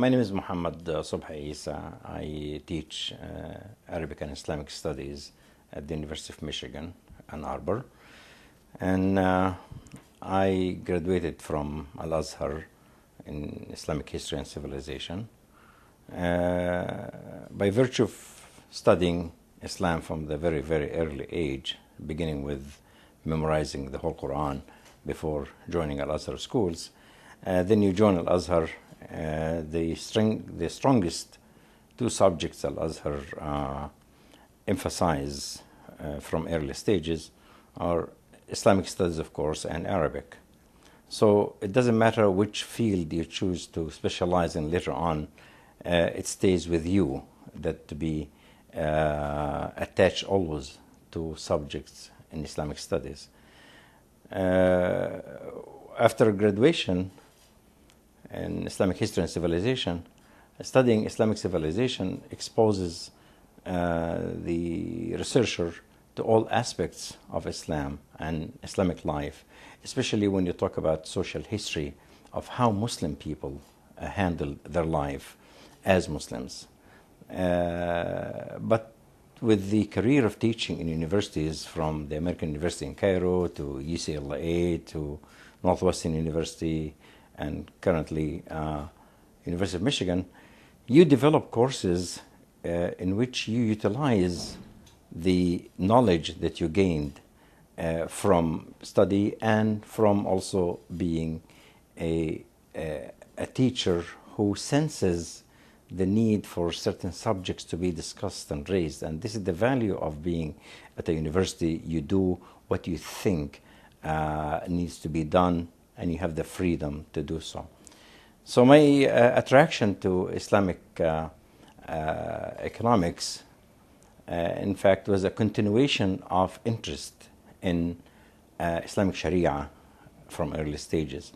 My name is Muhammed Eissa. I teach Arabic and Islamic Studies at the University of Michigan, Ann Arbor. And I graduated from Al-Azhar in Islamic History and Civilization. By virtue of studying Islam from the very, very early age, beginning with memorizing the whole Quran before joining Al-Azhar schools, then you join Al-Azhar. The strongest two subjects Al-Azhar emphasize from early stages are Islamic studies, of course, and Arabic. So it doesn't matter which field you choose to specialize in later on, it stays with you that to be attached always to subjects in Islamic studies. After graduation in Islamic History and Civilization, studying Islamic civilization exposes the researcher to all aspects of Islam and Islamic life, especially when you talk about social history of how Muslim people handle their life as Muslims. But with the career of teaching in universities, from the American University in Cairo to UCLA to Northwestern University and currently University of Michigan, you develop courses in which you utilize the knowledge that you gained from study and from also being a teacher who senses the need for certain subjects to be discussed and raised. And this is the value of being at a university. You do what you think needs to be done, and you have the freedom to do so. So my attraction to Islamic economics, in fact, was a continuation of interest in Islamic Sharia from early stages.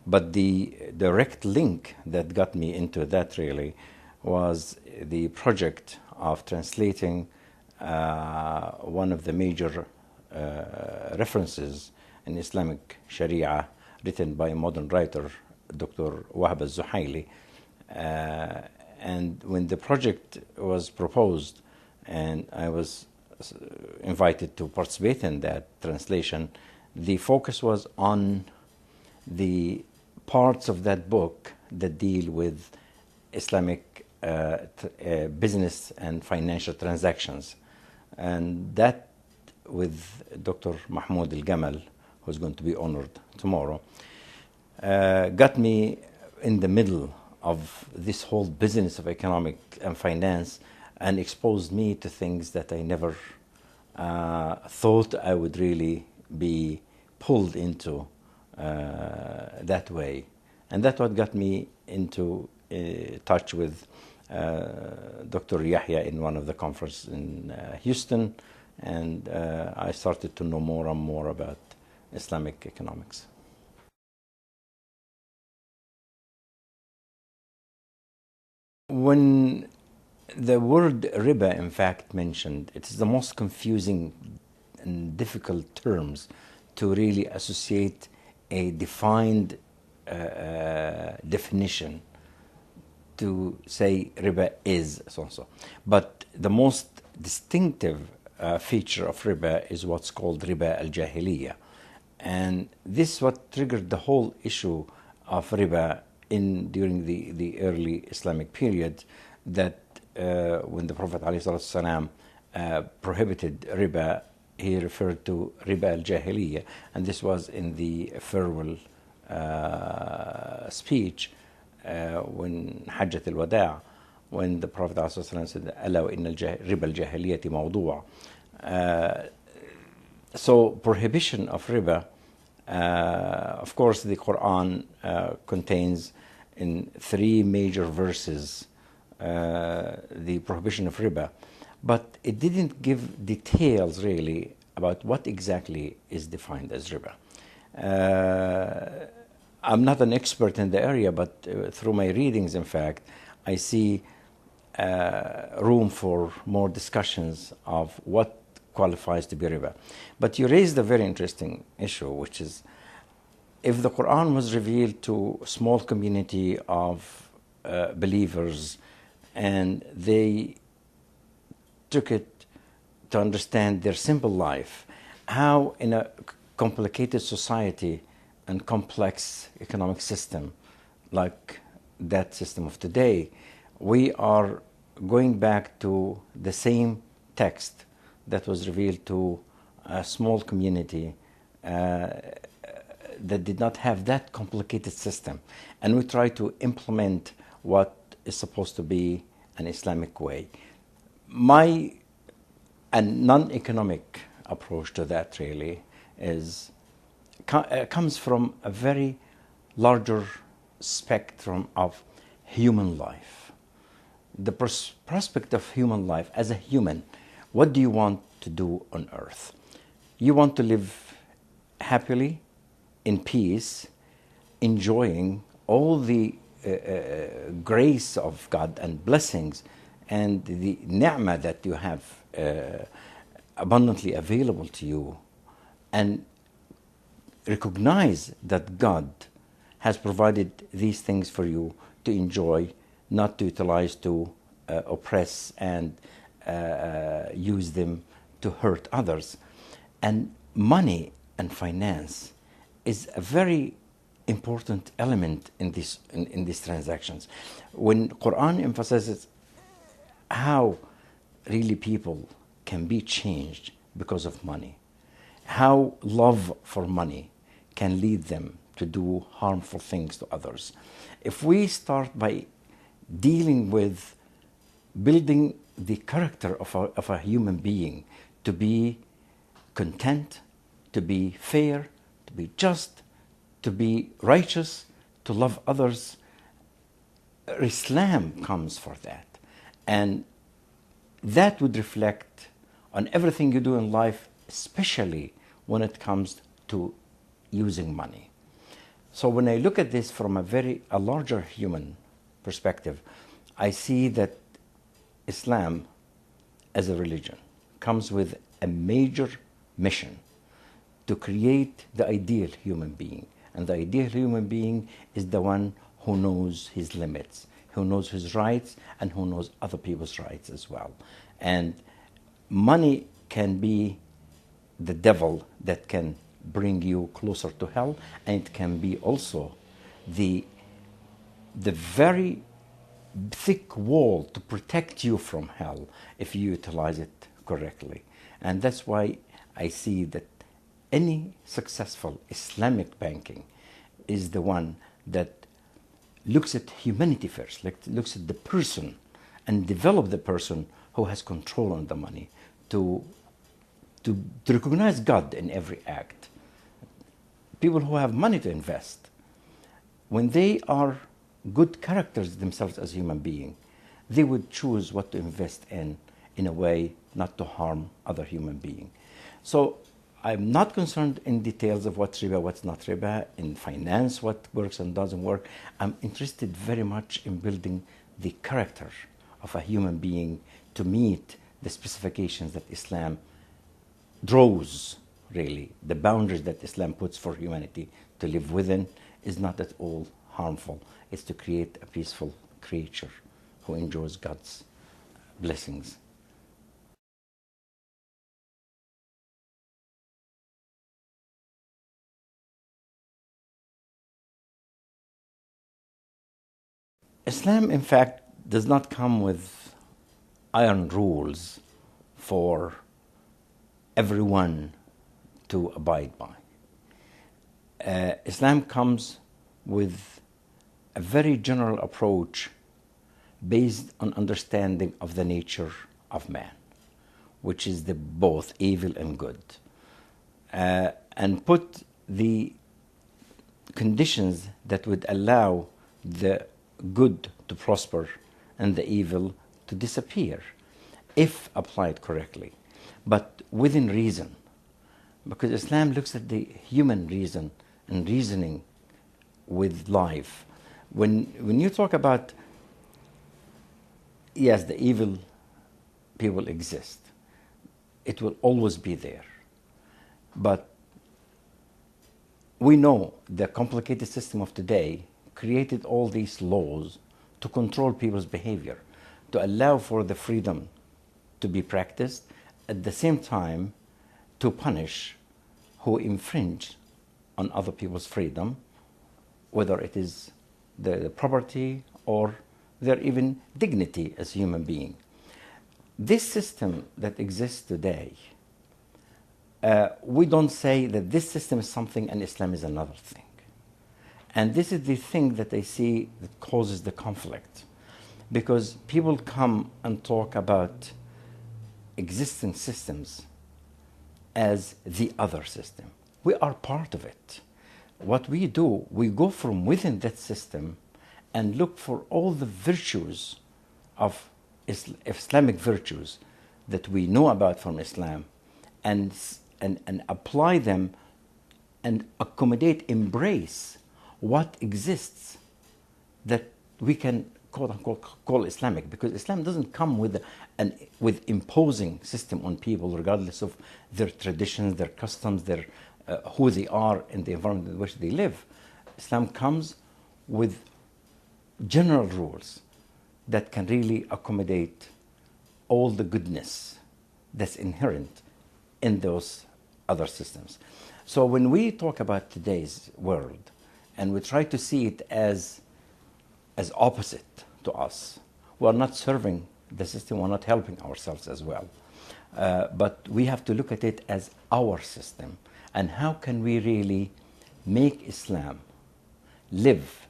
But the direct link that got me into that really was the project of translating one of the major references in Islamic Sharia written by a modern writer, Dr. Wahab al-Zuhaili. And when the project was proposed and I was invited to participate in that translation, the focus was on the parts of that book that deal with Islamic business and financial transactions. And that, with Dr. Mahmoud Al-Gamal, who's going to be honored tomorrow, got me in the middle of this whole business of economic and finance and exposed me to things that I never thought I would really be pulled into that way. And that's what got me into touch with Dr. Yahya in one of the conferences in Houston, and I started to know more and more about Islamic economics. When the word riba, in fact, mentioned, it is the most confusing and difficult terms to really associate a defined definition to say riba is so-and-so. But the most distinctive feature of riba is what's called riba al-jahiliya. And this is what triggered the whole issue of riba during the early Islamic period, that when the Prophet ﷺ prohibited riba, he referred to riba al-jahiliya, and this was in the farewell speech when Hajjat al-Wada', when the Prophet ﷺ said, "Ala wa inna riba al-jahiliyati mawdu'a." So prohibition of riba, of course, the Quran contains in 3 major verses the prohibition of riba, but it didn't give details really about what exactly is defined as riba. I'm not an expert in the area, but through my readings, in fact, I see room for more discussions of what qualifies to be riba. But you raised a very interesting issue, which is if the Quran was revealed to a small community of believers, and they took it to understand their simple life, how in a complicated society and complex economic system like that system of today, we are going back to the same text that was revealed to a small community that did not have that complicated system. And we try to implement what is supposed to be an Islamic way. My non-economic approach to that really comes from a very larger spectrum of human life. The prospect of human life as a human. What do you want to do on earth? You want to live happily, in peace, enjoying all the grace of God and blessings and the ni'mah that you have abundantly available to you, and recognize that God has provided these things for you to enjoy, not to utilize to oppress and use them to hurt others. And money and finance is a very important element in these transactions. When Quran emphasizes how really people can be changed because of money, how love for money can lead them to do harmful things to others. If we start by dealing with building the character of a human being to be content, to be fair, to be just, to be righteous, to love others, Islam comes for that. And that would reflect on everything you do in life, especially when it comes to using money. So when I look at this from a larger human perspective, I see that Islam as a religion comes with a major mission to create the ideal human being. And the ideal human being is the one who knows his limits, who knows his rights, and who knows other people's rights as well. And money can be the devil that can bring you closer to hell, and it can be also the very thick wall to protect you from hell if you utilize it correctly. And that's why I see that any successful Islamic banking is the one that looks at humanity first, looks at the person and develop the person who has control on the money to recognize God in every act. People who have money to invest, when they are good characters themselves as human beings, they would choose what to invest in a way not to harm other human beings. So I'm not concerned in details of what's riba, what's not riba, in finance, what works and doesn't work. I'm interested very much in building the character of a human being to meet the specifications that Islam draws, really. The boundaries that Islam puts for humanity to live within is not at all harmful. It's to create a peaceful creature who enjoys God's blessings. Islam, in fact, does not come with iron rules for everyone to abide by. Islam comes with a very general approach based on understanding of the nature of man, which is the both evil and good, and put the conditions that would allow the good to prosper and the evil to disappear if applied correctly, but within reason, because Islam looks at the human reason and reasoning with life. When you talk about, yes, the evil people exist, it will always be there, but we know the complicated system of today created all these laws to to control people's behavior, to allow for the freedom to be practiced, at the same time to punish who infringe on other people's freedom, whether it is the property or their even dignity as human being. This system that exists today, we don't say that this system is something and Islam is another thing. And this is the thing that I see that causes the conflict. Because people come and talk about existing systems as the other system. We are part of it. What we do, we go from within that system and look for all the virtues of Islamic virtues that we know about from Islam and apply them and accommodate, embrace what exists that we can quote unquote call Islamic, because Islam doesn't come with imposing system on people regardless of their traditions, their customs, their who they are in the environment in which they live. Islam comes with general rules that can really accommodate all the goodness that's inherent in those other systems. So when we talk about today's world and we try to see it as opposite to us, we are not serving the system, we're not helping ourselves as well. But we have to look at it as our system, and how can we really make Islam live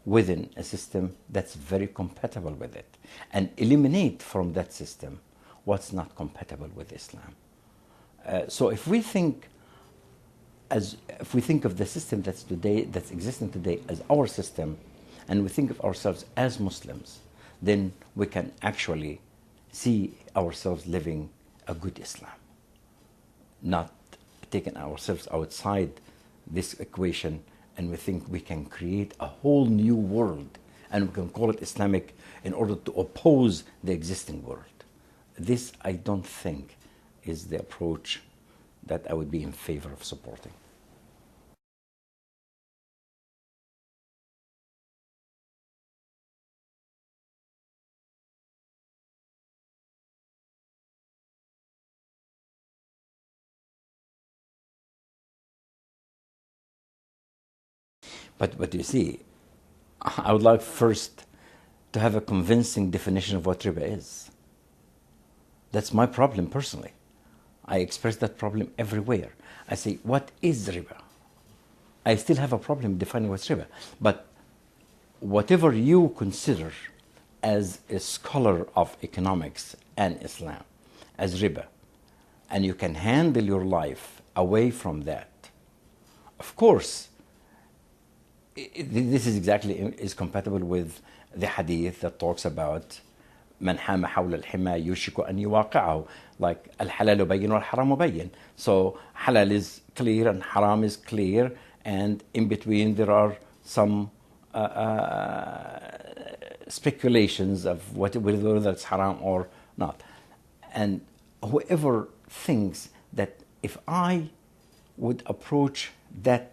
within a system that's very compatible with it, and eliminate from that system what's not compatible with Islam. So if we think of the system that's existing today as our system, and we think of ourselves as Muslims, then we can actually see ourselves living a good Islam, not taking ourselves outside this equation, and we think we can create a whole new world and we can call it Islamic in order to oppose the existing world. This, I don't think, is the approach that I would be in favor of supporting. But you see, I would like first to have a convincing definition of what riba is. That's my problem personally. I express that problem everywhere. I say, what is riba? I still have a problem defining what's riba. But whatever you consider as a scholar of economics and Islam as riba, and you can handle your life away from that, of course, this is compatible with the hadith that talks about من حام حول الحمى يوشك أن يواقعه, like الحلال بين والحرام بين. So halal is clear and haram is clear, and in between there are some speculations of whether it's haram or not. And whoever thinks that if I would approach that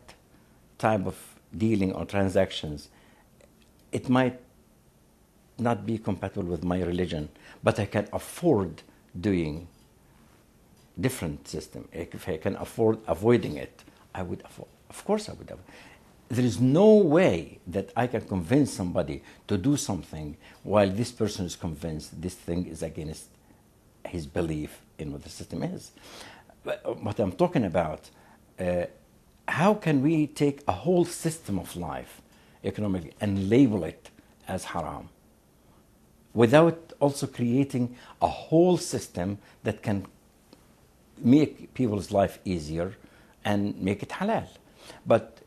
type of dealing or transactions, it might not be compatible with my religion, but I can afford doing different system. If I can afford avoiding it, I would afford. Of course I would have. There is no way that I can convince somebody to do something while this person is convinced this thing is against his belief in what the system is. But what I'm talking about, how can we take a whole system of life economically and label it as haram without also creating a whole system that can make people's life easier and make it halal? But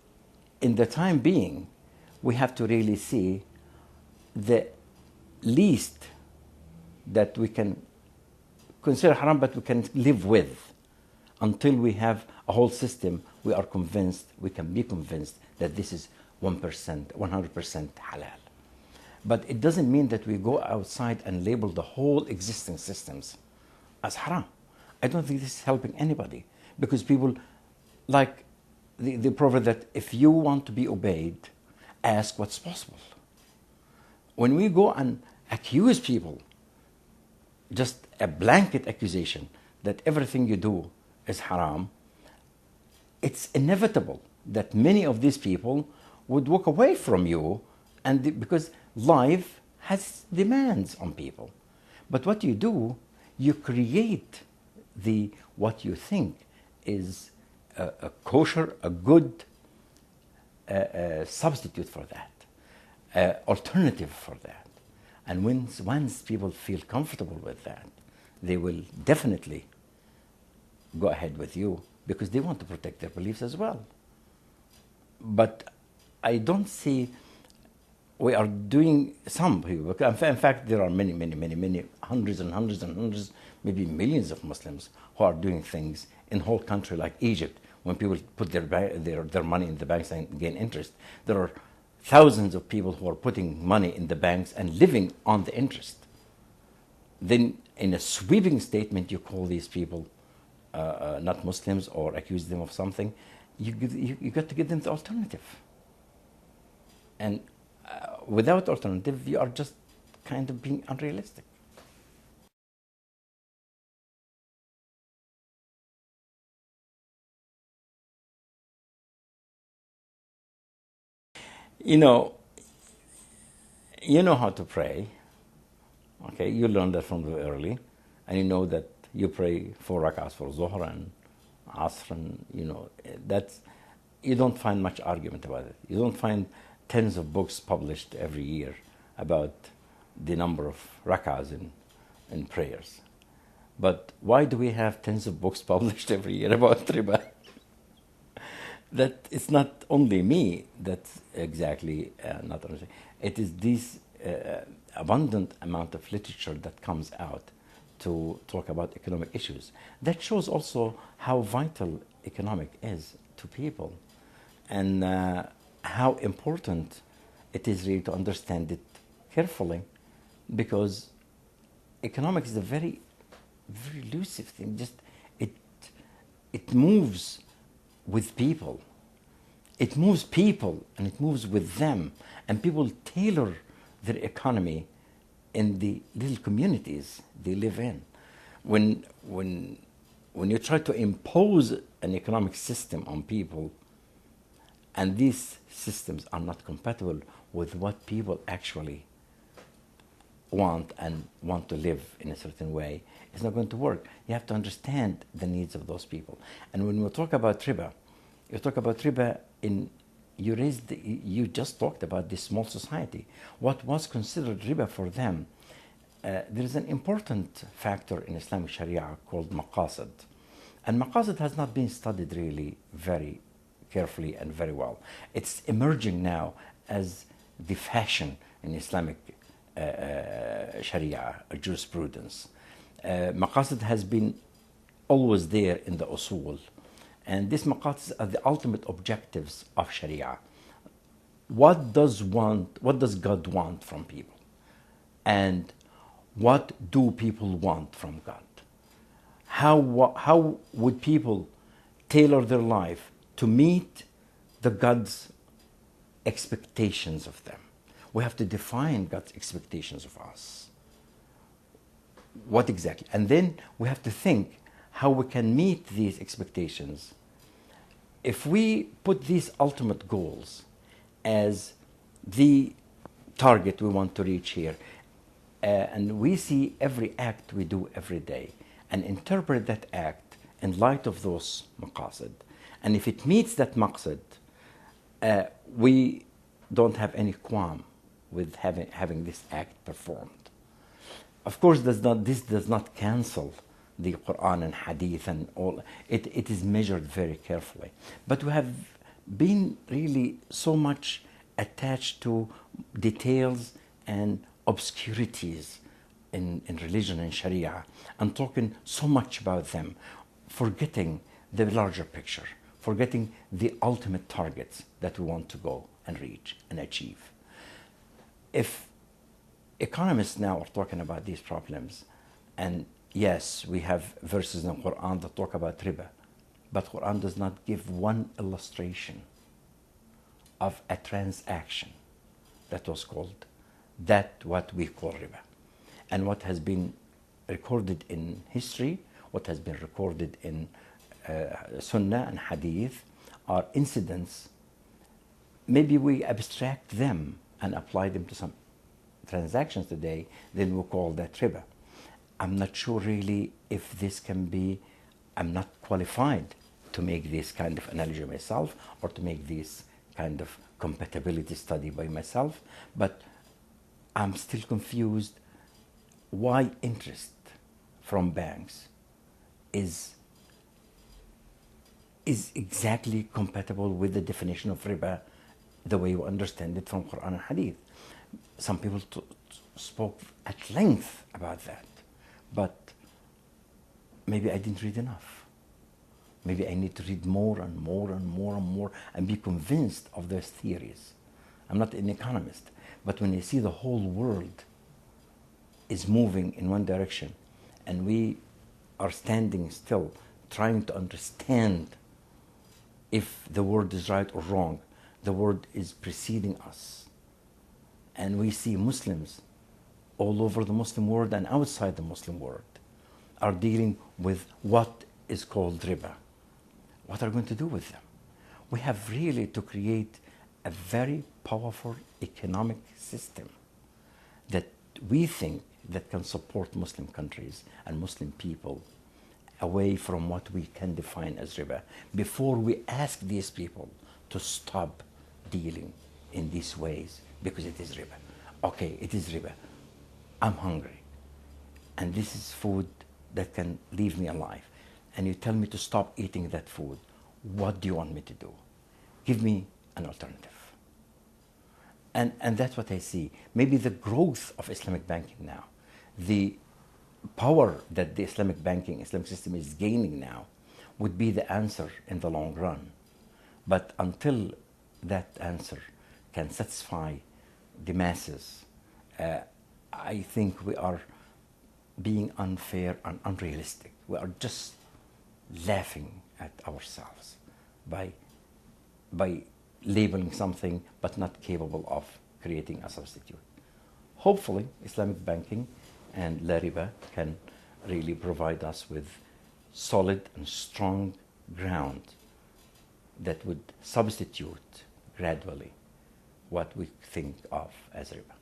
in the time being, we have to really see the least that we can consider haram, but we can live with, until we have a whole system. We are convinced, we can be convinced that this is 1%, 100% halal. But it doesn't mean that we go outside and label the whole existing systems as haram. I don't think this is helping anybody, because people like the proverb that if you want to be obeyed, ask what's possible. when we go and accuse people, just a blanket accusation that everything you do is haram, it's inevitable that many of these people would walk away from you, and because life has demands on people. But what you do, you create what you think is a kosher, a good substitute for that, alternative for that. And once people feel comfortable with that, they will definitely go ahead with you because they want to protect their beliefs as well. But I don't see we are doing some people. In fact, there are many, hundreds and hundreds and hundreds, maybe millions of Muslims who are doing things in whole country like Egypt. When people put their money in the banks and gain interest, there are thousands of people who are putting money in the banks and living on the interest. Then in a sweeping statement, you call these people not Muslims or accuse them of something. You got to give them the alternative. And without alternative, you are just kind of being unrealistic. You know how to pray. Okay, you learned that from very early, and you know that you pray 4 rak'ahs for Zuhr and Asr, and you don't find much argument about it. You don't find tens of books published every year about the number of rak'ahs in prayers. But why do we have tens of books published every year about riba? That it's not only me that's exactly not understanding. It is this abundant amount of literature that comes out to talk about economic issues. That shows also how vital economic is to people, and how important it is really to understand it carefully, because economics is a very, very elusive thing. Just it moves with people. It moves people and it moves with them, and people tailor their economy in the little communities they live in. When you try to impose an economic system on people, and these systems are not compatible with what people actually want and want to live in a certain way, it's not going to work. You have to understand the needs of those people. And when we talk about riba, you talk about riba you just talked about this small society. What was considered riba for them, there is an important factor in Islamic Sharia called maqasid. And maqasid has not been studied really very carefully and very well. It's emerging now as the fashion in Islamic Sharia jurisprudence. Maqasid has been always there in the usul. And these maqasid are the ultimate objectives of Sharia. What does God want from people? And what do people want from God? How would people tailor their life to meet the God's expectations of them? We have to define God's expectations of us. What exactly? And then we have to think how we can meet these expectations. If we put these ultimate goals as the target we want to reach here, and we see every act we do every day and interpret that act in light of those maqasid, and if it meets that maqsad, we don't have any qualm with having this act performed. Of course, this does not cancel the Quran and Hadith and all. It is measured very carefully. But we have been really so much attached to details and obscurities in religion and Sharia, and talking so much about them, forgetting the larger picture, forgetting the ultimate targets that we want to go and reach and achieve. If economists now are talking about these problems, and yes, we have verses in the Quran that talk about riba, but Quran does not give one illustration of a transaction that was called that what we call riba. And what has been recorded in history, what has been recorded in Sunnah and Hadith are incidents. Maybe we abstract them and apply them to some transactions today, then we call that riba. I'm not sure really if this can be, I'm not qualified to make this kind of analogy myself or to make this kind of compatibility study by myself, but I'm still confused why interest from banks is exactly compatible with the definition of riba the way you understand it from Quran and Hadith. Some people spoke at length about that, but maybe I didn't read enough. Maybe I need to read more and more and more and more and be convinced of those theories. I'm not an economist, but when you see the whole world is moving in one direction and we are standing still trying to understand if the word is right or wrong, the word is preceding us. And we see Muslims all over the Muslim world and outside the Muslim world are dealing with what is called riba. What are we going to do with them? We have really to create a very powerful economic system that we think that can support Muslim countries and Muslim people away from what we can define as riba before we ask these people to stop dealing in these ways because it is riba. Okay, it is riba. I'm hungry and this is food that can leave me alive. And you tell me to stop eating that food. What do you want me to do? Give me an alternative. And that's what I see. Maybe the growth of Islamic banking now, the power that the Islamic banking, Islamic system is gaining now would be the answer in the long run. But until that answer can satisfy the masses, I think we are being unfair and unrealistic. We are just laughing at ourselves by labeling something but not capable of creating a substitute. Hopefully, Islamic banking and LARIBA can really provide us with solid and strong ground that would substitute gradually what we think of as riba.